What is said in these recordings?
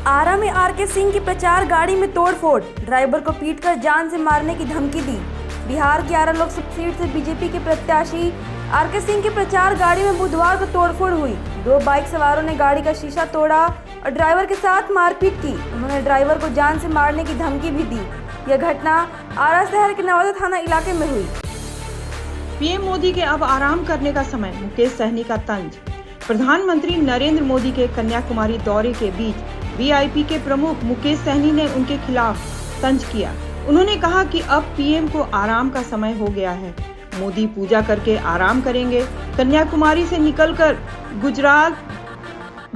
आरा में आरके सिंह की प्रचार गाड़ी में तोड़फोड़, ड्राइवर को पीटकर जान से मारने की धमकी दी। बिहार की आरा लोकसभा सीट से बीजेपी के प्रत्याशी आरके सिंह की प्रचार गाड़ी में बुधवार को तोड़फोड़ हुई। 2 बाइक सवारों ने गाड़ी का शीशा तोड़ा और ड्राइवर के साथ मारपीट की। उन्होंने ड्राइवर को जान से मारने की धमकी भी दी। यह घटना आरा शहर के नवादा थाना इलाके में हुई। पीएम मोदी के अब आराम करने का समय, मुकेश सहनी का तंज। प्रधानमंत्री नरेंद्र मोदी के कन्याकुमारी दौरे के बीच वीआईपी के प्रमुख मुकेश सहनी ने उनके खिलाफ तंज किया। उन्होंने कहा कि अब पीएम को आराम का समय हो गया है। मोदी पूजा करके आराम करेंगे, कन्याकुमारी से निकलकर गुजरात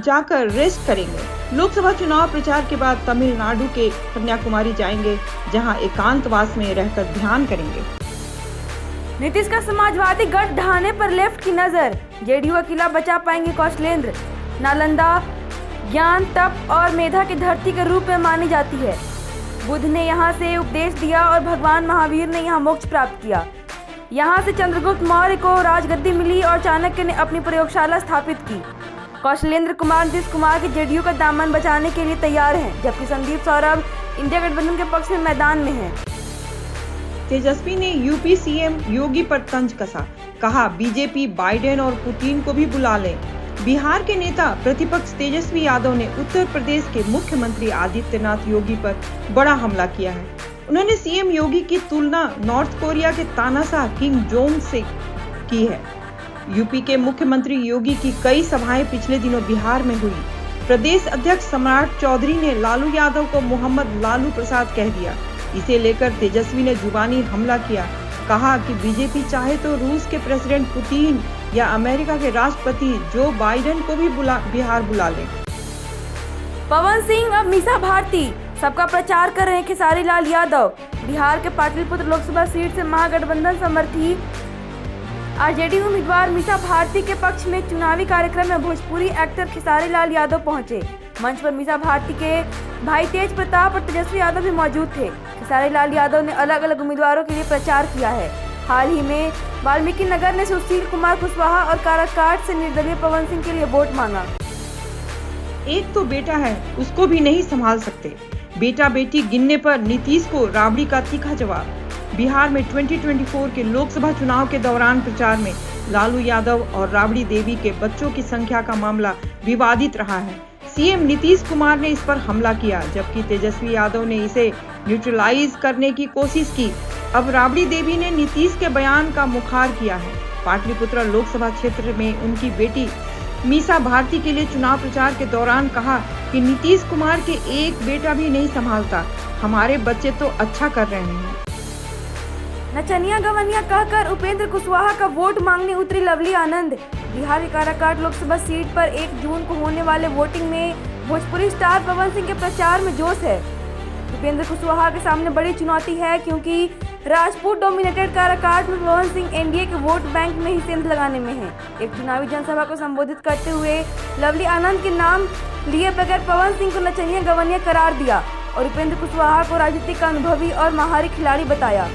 जाकर रेस्ट करेंगे। लोकसभा चुनाव प्रचार के बाद तमिलनाडु के कन्याकुमारी जाएंगे, जहां एकांतवास में रहकर ध्यान करेंगे। नीतीश का समाजवादी गढ़ ढहाने पर लेफ्ट की नजर, जेडीयू का किला बचा पाएंगे कौशलेंद्र। नालंदा ज्ञान, तप और मेधा की धरती के रूप में मानी जाती है। बुद्ध ने यहाँ से उपदेश दिया और भगवान महावीर ने यहाँ मोक्ष प्राप्त किया। यहाँ से चंद्रगुप्त मौर्य को राजगद्दी मिली और चाणक्य ने अपनी प्रयोगशाला स्थापित की। कौशलेंद्र कुमार नीतीश कुमार के जेडीयू का दामन बचाने के लिए तैयार हैं, जबकि संदीप सौरभ इंडिया गठबंधन के पक्ष में मैदान में हैं। तेजस्वी ने यूपी सीएम योगी पर तंज कसा, कहा बीजेपी बाइडेन और पुतिन को भी बुला ले। बिहार के नेता प्रतिपक्ष तेजस्वी यादव ने उत्तर प्रदेश के मुख्यमंत्री आदित्यनाथ योगी पर बड़ा हमला किया है। उन्होंने सीएम योगी की तुलना नॉर्थ कोरिया के तानाशाह किम जोंग से की है। यूपी के मुख्यमंत्री योगी की कई सभाएं पिछले दिनों बिहार में हुई। प्रदेश अध्यक्ष सम्राट चौधरी ने लालू यादव को मोहम्मद लालू प्रसाद कह दिया। इसे लेकर तेजस्वी ने जुबानी हमला किया, कहा कि बीजेपी चाहे तो रूस के प्रेसिडेंट पुतिन या अमेरिका के राष्ट्रपति जो बाइडेन को भी बिहार बुला ले। पवन सिंह अब मीसा भारती, सबका प्रचार कर रहे हैं खेसारी लाल यादव। बिहार के पाटलिपुत्र लोकसभा सीट से महागठबंधन समर्थी आरजेडी उम्मीदवार मीसा भारती के पक्ष में चुनावी कार्यक्रम में भोजपुरी एक्टर खेसारी लाल यादव पहुंचे। मंच पर मीसा भारती के भाई तेज प्रताप और तेजस्वी यादव भी मौजूद थे। खेसारी लाल यादव ने अलग अलग उम्मीदवारों के लिए प्रचार किया है। हाल ही में वाल्मीकि नगर ने सुशील कुमार कुशवाहा और काराकाट से निर्दलीय पवन सिंह के लिए वोट मांगा। एक तो बेटा है, उसको भी नहीं संभाल सकते। बेटा बेटी गिनने पर नीतीश को राबड़ी का तीखा जवाब। बिहार में 2024 के लोकसभा चुनाव के दौरान प्रचार में लालू यादव और राबड़ी देवी के बच्चों की संख्या का मामला विवादित रहा है। सीएम नीतीश कुमार ने इस पर हमला किया, जबकि तेजस्वी यादव ने इसे न्यूट्रलाइज करने की कोशिश की। अब राबड़ी देवी ने नीतीश के बयान का मुखार किया है। पाटलिपुत्र लोकसभा क्षेत्र में उनकी बेटी मीसा भारती के लिए चुनाव प्रचार के दौरान कहा कि नीतीश कुमार के एक बेटा भी नहीं संभालता, हमारे बच्चे तो अच्छा कर रहे हैं। नचनिया गवनिया कहकर उपेंद्र कुशवाहा का वोट मांगने उतरी लवली आनंद। बिहार के काराकाट लोकसभा सीट पर 1 जून को होने वाले वोटिंग में भोजपुरी स्टार पवन सिंह के प्रचार में जोश है। उपेंद्र कुशवाहा के सामने बड़ी चुनौती है, क्योंकि राजपूत डोमिनेटेड काराकाट में पवन सिंह एनडीए के वोट बैंक में ही सेंध लगाने में है। एक चुनावी जनसभा को संबोधित करते हुए लवली आनंद के नाम लिए बगैर पवन सिंह को नचनिया गवनिया करार दिया और उपेंद्र कुशवाहा को राजनीतिक अनुभवी और माहिर खिलाड़ी बताया।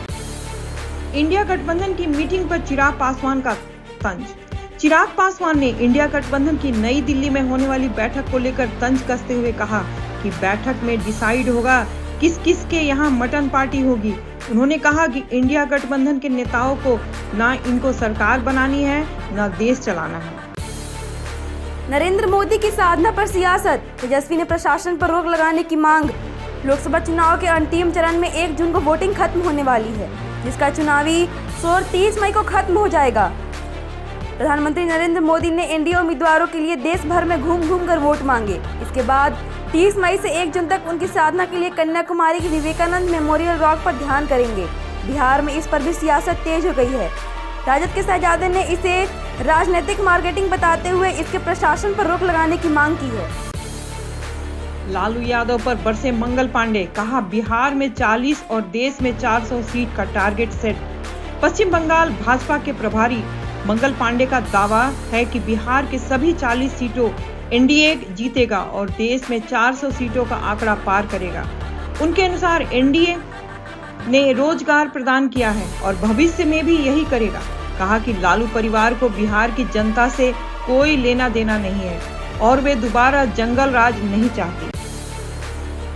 इंडिया गठबंधन की मीटिंग पर चिराग पासवान का तंज। चिराग पासवान ने इंडिया गठबंधन की नई दिल्ली में होने वाली बैठक को लेकर तंज कसते हुए कहा कि बैठक में डिसाइड होगा किस किस के यहाँ मटन पार्टी होगी। उन्होंने कहा कि इंडिया गठबंधन के नेताओं को ना इनको सरकार बनानी है, ना देश चलाना है। नरेंद्र मोदी की साधना पर सियासत, तेजस्वी ने प्रशासन पर रोक लगाने की मांग। लोकसभा चुनाव के अंतिम चरण में 1 जून को वोटिंग खत्म होने वाली है, जिसका चुनावी शोर 30 मई को खत्म हो जाएगा। प्रधानमंत्री नरेंद्र मोदी ने एनडीए उम्मीदवारों के लिए देश भर में घूम घूम कर वोट मांगे। इसके बाद 30 मई से 1 जून तक उनकी साधना के लिए कन्याकुमारी के विवेकानंद मेमोरियल रॉक पर ध्यान करेंगे। बिहार में इस पर भी सियासत तेज हो गई है। राजद के शहजादे ने इसे राजनीतिक मार्केटिंग बताते हुए इसके प्रशासन पर रोक लगाने की मांग की है। लालू यादव पर बरसे मंगल पांडे, कहा बिहार में 40 और देश में 400 सीट का टारगेट सेट। पश्चिम बंगाल भाजपा के प्रभारी मंगल पांडे का दावा है कि बिहार के सभी 40 सीटों एनडीए जीतेगा और देश में 400 सीटों का आंकड़ा पार करेगा। उनके अनुसार एनडीए ने रोजगार प्रदान किया है और भविष्य में भी यही करेगा। कहा कि लालू परिवार को बिहार की जनता से कोई लेना देना नहीं है और वे दोबारा जंगल राज नहीं चाहते।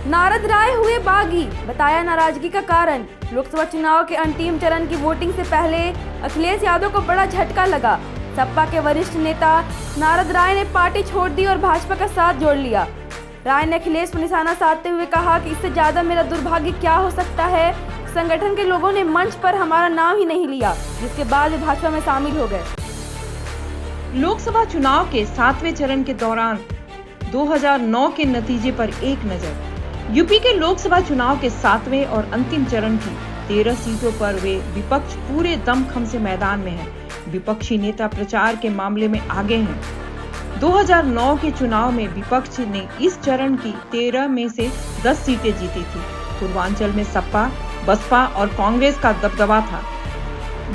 नारद राय हुए बागी, बताया नाराजगी का कारण। लोकसभा चुनाव के अंतिम चरण की वोटिंग से पहले अखिलेश यादव को बड़ा झटका लगा। सपा के वरिष्ठ नेता नारद राय ने पार्टी छोड़ दी और भाजपा का साथ जोड़ लिया। राय ने अखिलेश पर निशाना साधते हुए कहा कि इससे ज्यादा मेरा दुर्भाग्य क्या हो सकता है। संगठन के लोगों ने मंच पर हमारा नाम ही नहीं लिया, जिसके बाद वे भाजपा में शामिल हो गए। लोकसभा चुनाव के 7वें चरण के दौरान 2009 के नतीजे पर एक नजर। यूपी के लोकसभा चुनाव के 7वें और अंतिम चरण की 13 सीटों पर वे विपक्ष पूरे दमखम से मैदान में है। विपक्षी नेता प्रचार के मामले में आगे हैं। 2009 के चुनाव में विपक्ष ने इस चरण की 13 में से 10 सीटें जीती थी। पूर्वांचल में सपा, बसपा और कांग्रेस का दबदबा था।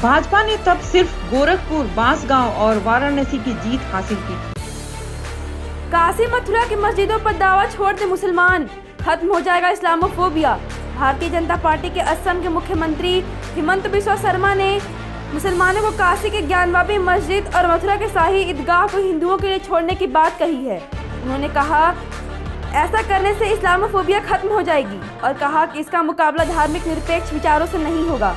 भाजपा ने तब सिर्फ गोरखपुर, बांसगांव और वाराणसी की जीत हासिल की थी। काशी मथुरा की मस्जिदों पर दावा छोड़ दे मुसलमान, खत्म हो जाएगा इस्लामोफोबिया। भारतीय जनता पार्टी के असम के मुख्यमंत्री हिमंत बिस्वा शर्मा ने मुसलमानों को काशी के ज्ञानवापी मस्जिद और मथुरा के शाही ईदगाह को हिंदुओं के लिए छोड़ने की बात कही है। उन्होंने कहा ऐसा करने से इस्लामोफोबिया खत्म हो जाएगी और कहा कि इसका मुकाबला धार्मिक निरपेक्ष विचारों से नहीं होगा।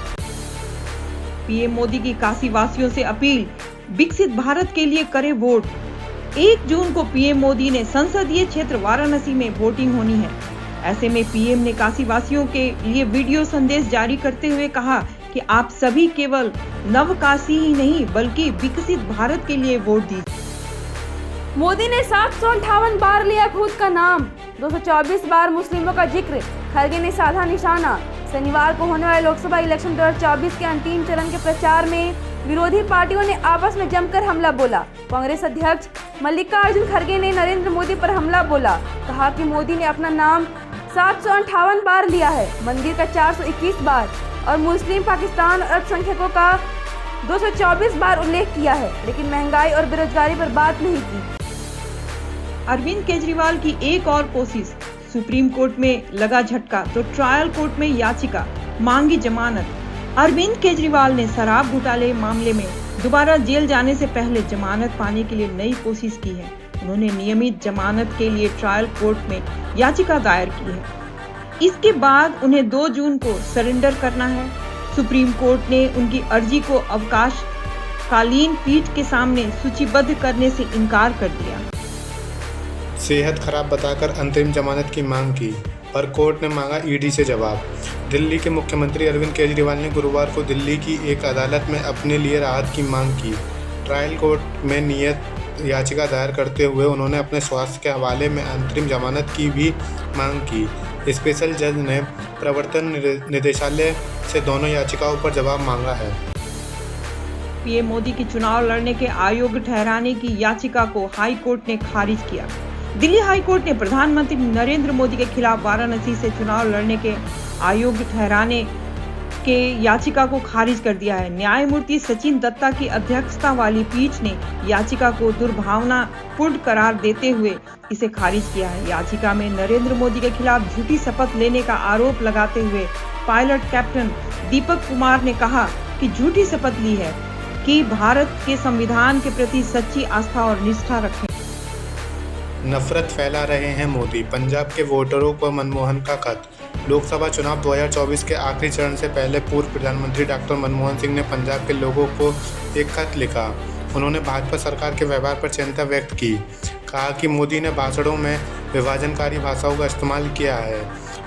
पीएम मोदी की काशी वासियों से अपील, विकसित भारत के लिए करें वोट। 1 जून को पीएम मोदी ने संसदीय क्षेत्र वाराणसी में वोटिंग होनी है। ऐसे में पीएम ने काशी वासियों के लिए वीडियो संदेश जारी करते हुए कहा कि आप सभी केवल नव काशी ही नहीं बल्कि विकसित भारत के लिए वोट दीजिए। मोदी ने 758 बार लिया खुद का नाम, 224 बार मुस्लिमों का जिक्र, खरगे ने साधा निशाना। शनिवार को होने वाले लोकसभा इलेक्शन 2024 के अंतिम चरण के प्रचार में विरोधी पार्टियों ने आपस में जमकर हमला बोला। कांग्रेस अध्यक्ष मल्लिकार्जुन खरगे ने नरेंद्र मोदी पर हमला बोला, कहा कि मोदी ने अपना नाम 758 बार लिया है, मंदिर का 421 बार और मुस्लिम, पाकिस्तान और अल्पसंख्यकों का 224 बार उल्लेख किया है, लेकिन महंगाई और बेरोजगारी पर बात नहीं की। अरविंद केजरीवाल की एक और कोशिश, सुप्रीम कोर्ट में लगा झटका तो ट्रायल कोर्ट में याचिका, मांगी जमानत। अरविंद केजरीवाल ने शराब घोटाले मामले में दोबारा जेल जाने से पहले जमानत पाने के लिए नई कोशिश की है। उन्होंने नियमित जमानत के लिए ट्रायल कोर्ट में याचिका दायर की है। इसके बाद उन्हें 2 जून को सरेंडर करना है। सुप्रीम कोर्ट ने उनकी अर्जी को अवकाशकालीन पीठ के सामने सूचीबद्ध करने से इनकार कर दिया। सेहत खराब बताकर अंतरिम जमानत की मांग की, पर कोर्ट ने मांगा ईडी से जवाब। दिल्ली के मुख्यमंत्री अरविंद केजरीवाल ने गुरुवार को दिल्ली की एक अदालत में अपने लिए राहत की मांग की। ट्रायल कोर्ट में नियत याचिका दायर करते हुए उन्होंने अपने स्वास्थ्य के हवाले में अंतरिम जमानत की भी मांग की। स्पेशल जज ने प्रवर्तन निदेशालय से दोनों याचिकाओं पर जवाब मांगा है। पीएम मोदी की चुनाव लड़ने के अयोग्य ठहराने की याचिका को हाई कोर्ट ने खारिज किया। दिल्ली हाई कोर्ट ने प्रधानमंत्री नरेंद्र मोदी के खिलाफ वाराणसी से चुनाव लड़ने के अयोग्य ठहराने के याचिका को खारिज कर दिया है। न्यायमूर्ति सचिन दत्ता की अध्यक्षता वाली पीठ ने याचिका को दुर्भावनापूर्ण करार देते हुए इसे खारिज किया है। याचिका में नरेंद्र मोदी के खिलाफ झूठी शपथ लेने का आरोप लगाते हुए पायलट कैप्टन दीपक कुमार ने कहा कि झूठी शपथ ली है कि भारत के संविधान के प्रति सच्ची आस्था और निष्ठा रखें। नफरत फैला रहे हैं मोदी, पंजाब के वोटरों को मनमोहन का खत। लोकसभा चुनाव 2024 के आखिरी चरण से पहले पूर्व प्रधानमंत्री डॉक्टर मनमोहन सिंह ने पंजाब के लोगों को एक खत लिखा। उन्होंने भाजपा सरकार के व्यवहार पर चिंता व्यक्त की। कहा कि मोदी ने भाषणों में विभाजनकारी भाषाओं का इस्तेमाल किया है।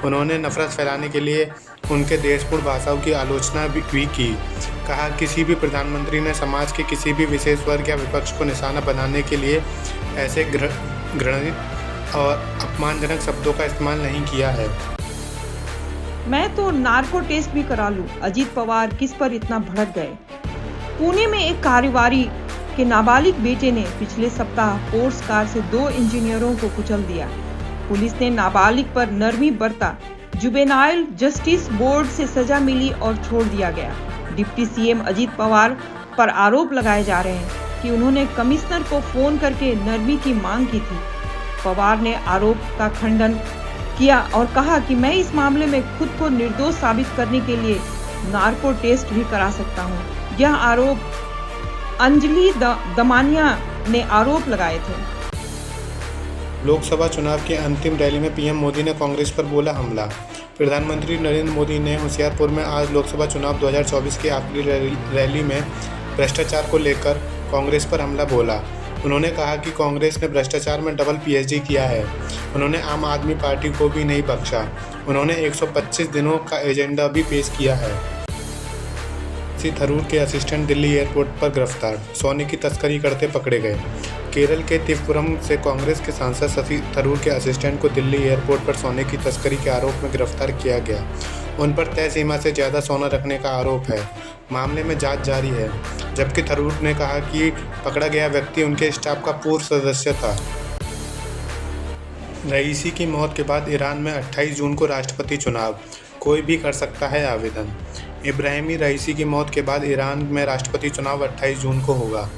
उन्होंने नफरत फैलाने के लिए उनके देशपूर्ण भाषाओं की आलोचना भी की। कहा किसी भी प्रधानमंत्री ने समाज के किसी भी विशेष वर्ग या विपक्ष को निशाना बनाने के लिए ऐसे घृणित और अपमानजनक शब्दों का इस्तेमाल नहीं किया है। मैं तो नार्को टेस्ट भी करा लूं, अजीत पवार किस पर इतना भड़क गए। पुणे में एक कारोबारी के नाबालिग बेटे ने पिछले सप्ताह पोर्स कार से 2 इंजीनियरों को कुचल दिया। पुलिस ने नाबालिग पर नरमी बरता। जुवेनाइल जस्टिस बोर्ड से सजा मिली और छोड़ दिया गया। डिप्टी सीएम अजीत पवार पर आरोप लगाए जा रहे हैं कि उन्होंने कमिश्नर को फोन करके नरमी की मांग की थी। पवार ने आरोप का खंडन किया और कहा कि मैं इस मामले में खुद को निर्दोष साबित करने के लिए नार्को टेस्ट भी करा सकता हूं। यह आरोप अंजलि दमानिया ने आरोप लगाए थे। लोकसभा चुनाव की अंतिम रैली में पीएम मोदी ने कांग्रेस पर बोला हमला। प्रधानमंत्री नरेंद्र मोदी ने होशियारपुर में आज लोकसभा चुनाव 2024 की आखिरी रैली में भ्रष्टाचार को लेकर कांग्रेस पर हमला बोला। उन्होंने कहा कि कांग्रेस ने भ्रष्टाचार में डबल पीएचडी किया है। उन्होंने आम आदमी पार्टी को भी नहीं बख्शा। उन्होंने 125 दिनों का एजेंडा भी पेश किया है। शशि थरूर के असिस्टेंट दिल्ली एयरपोर्ट पर गिरफ्तार, सोने की तस्करी करते पकड़े गए। केरल के तिरुवनंतपुरम से कांग्रेस के सांसद शशि थरूर के असिस्टेंट को दिल्ली एयरपोर्ट पर सोने की तस्करी के आरोप में गिरफ्तार किया गया। उन पर तय सीमा से ज़्यादा सोना रखने का आरोप है। मामले में जांच जारी है, जबकि थरूर ने कहा कि पकड़ा गया व्यक्ति उनके स्टाफ का पूर्व सदस्य था। रईसी की मौत के बाद ईरान में 28 जून को राष्ट्रपति चुनाव, कोई भी कर सकता है आवेदन। इब्राहिमी रईसी की मौत के बाद ईरान में राष्ट्रपति चुनाव 28 जून को होगा।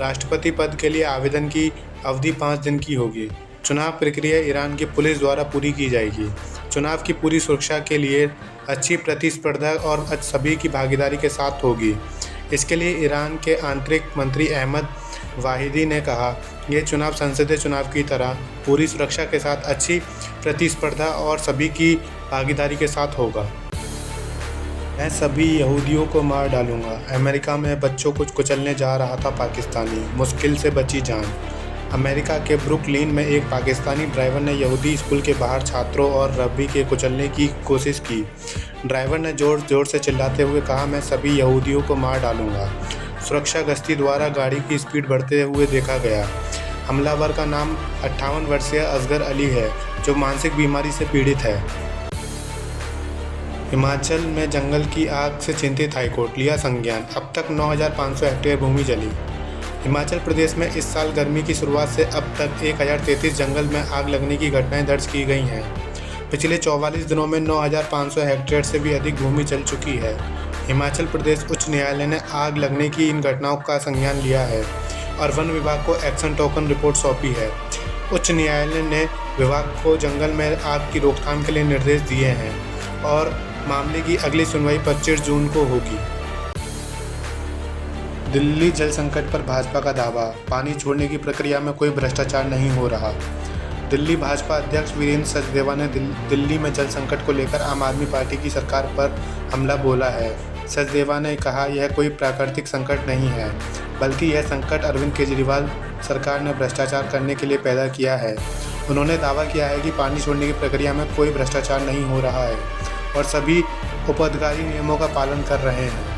राष्ट्रपति पद के लिए आवेदन की अवधि 5 दिन की होगी। चुनाव प्रक्रिया ईरान की पुलिस द्वारा पूरी की जाएगी। चुनाव की पूरी सुरक्षा के लिए अच्छी प्रतिस्पर्धा और सभी की भागीदारी के साथ होगी। इसके लिए ईरान के आंतरिक मंत्री अहमद वाहिदी ने कहा, यह चुनाव संसदीय चुनाव की तरह पूरी सुरक्षा के साथ अच्छी प्रतिस्पर्धा और सभी की भागीदारी के साथ होगा। मैं सभी यहूदियों को मार डालूंगा। अमेरिका में बच्चों को कुचलने जा रहा था पाकिस्तानी, मुश्किल से बची जान। अमेरिका के ब्रुकलिन में एक पाकिस्तानी ड्राइवर ने यहूदी स्कूल के बाहर छात्रों और रब्बी के कुचलने की कोशिश की। ड्राइवर ने जोर जोर से चिल्लाते हुए कहा, मैं सभी यहूदियों को मार डालूंगा। सुरक्षा गश्ती द्वारा गाड़ी की स्पीड बढ़ते हुए देखा गया। हमलावर का नाम 58 वर्षीय असगर अली है, जो मानसिक बीमारी से पीड़ित है। हिमाचल में जंगल की आग से चिंतित हाईकोर्ट, लिया संज्ञान। अब तक 9,500 हेक्टेयर भूमि जली। हिमाचल प्रदेश में इस साल गर्मी की शुरुआत से अब तक 1033 जंगल में आग लगने की घटनाएं दर्ज की गई हैं। पिछले 44 दिनों में 9,500 हेक्टेयर से भी अधिक भूमि जल चुकी है। हिमाचल प्रदेश उच्च न्यायालय ने आग लगने की इन घटनाओं का संज्ञान लिया है और वन विभाग को एक्शन टोकन रिपोर्ट सौंपी है। उच्च न्यायालय ने विभाग को जंगल में आग की रोकथाम के लिए निर्देश दिए हैं और मामले की अगली सुनवाई 25 जून को होगी। दिल्ली जल संकट पर भाजपा का दावा, पानी छोड़ने की प्रक्रिया में कोई भ्रष्टाचार नहीं हो रहा। दिल्ली भाजपा अध्यक्ष वीरेंद्र सचदेवा ने दिल्ली में जल संकट को लेकर आम आदमी पार्टी की सरकार पर हमला बोला है। सचदेवा ने कहा, यह कोई प्राकृतिक संकट नहीं है, बल्कि यह संकट अरविंद केजरीवाल सरकार ने भ्रष्टाचार करने के लिए पैदा किया है। उन्होंने दावा किया है कि पानी छोड़ने की प्रक्रिया में कोई भ्रष्टाचार नहीं हो रहा है और सभी उपअधिकारी नियमों का पालन कर रहे हैं।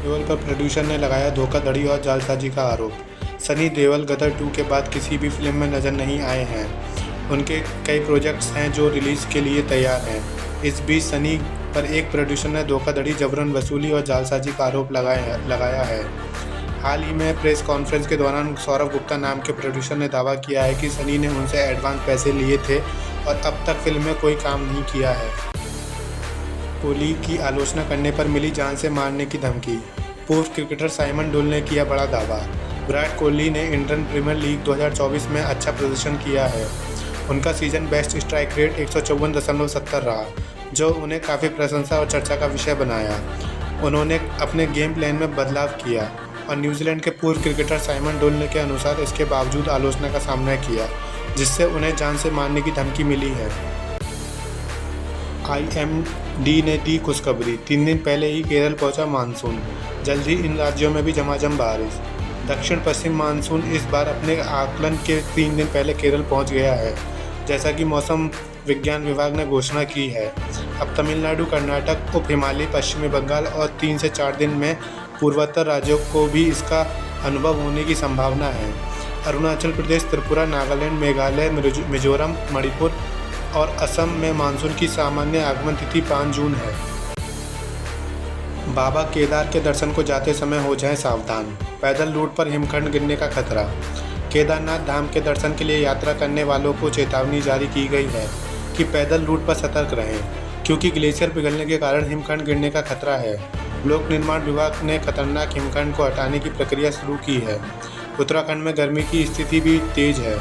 देओल पर प्रोड्यूसर ने लगाया धोखाधड़ी और जालसाजी का आरोप। सनी देओल गदर 2 के बाद किसी भी फिल्म में नजर नहीं आए हैं। उनके कई प्रोजेक्ट्स हैं जो रिलीज़ के लिए तैयार हैं। इस बीच सनी पर एक प्रोड्यूसर ने धोखाधड़ी, जबरन वसूली और जालसाजी का आरोप लगाया है। हाल ही में प्रेस कॉन्फ्रेंस के दौरान सौरभ गुप्ता नाम के प्रोड्यूसर ने दावा किया है कि सनी ने उनसे एडवांस पैसे लिए थे और अब तक फिल्म में कोई काम नहीं किया है। कोहली की आलोचना करने पर मिली जान से मारने की धमकी। पूर्व क्रिकेटर साइमन डोल ने किया बड़ा दावा। विराट कोहली ने इंडियन प्रीमियर लीग 2024 में अच्छा प्रदर्शन किया है। उनका सीजन बेस्ट स्ट्राइक रेट 154.70 रहा, जो उन्हें काफ़ी प्रशंसा और चर्चा का विषय बनाया। उन्होंने अपने गेम प्लान में बदलाव किया और न्यूजीलैंड के पूर्व क्रिकेटर साइमन डोल के अनुसार इसके बावजूद आलोचना का सामना किया, जिससे उन्हें जान से मारने की धमकी मिली है। IMD ने दी खुशखबरी, 3 दिन पहले ही केरल पहुंचा मानसून। जल्द ही इन राज्यों में भी झमाझम बारिश। दक्षिण पश्चिम मानसून इस बार अपने आकलन के 3 दिन पहले केरल पहुंच गया है, जैसा कि मौसम विज्ञान विभाग ने घोषणा की है। अब तमिलनाडु, कर्नाटक, उप हिमालयी पश्चिमी बंगाल और 3 से 4 दिन में पूर्वोत्तर राज्यों को भी इसका अनुभव होने की संभावना है। अरुणाचल प्रदेश, त्रिपुरा, नागालैंड, मेघालय, मिजोरम, मणिपुर और असम में मानसून की सामान्य आगमन तिथि 5 जून है। बाबा केदार के दर्शन को जाते समय हो जाएं सावधान, पैदल रूट पर हिमखंड गिरने का खतरा। केदारनाथ धाम के दर्शन के लिए यात्रा करने वालों को चेतावनी जारी की गई है कि पैदल रूट पर सतर्क रहें, क्योंकि ग्लेशियर पिघलने के कारण हिमखंड गिरने का खतरा है। लोक निर्माण विभाग ने खतरनाक हिमखंड को हटाने की प्रक्रिया शुरू की है। उत्तराखंड में गर्मी की स्थिति भी तेज है।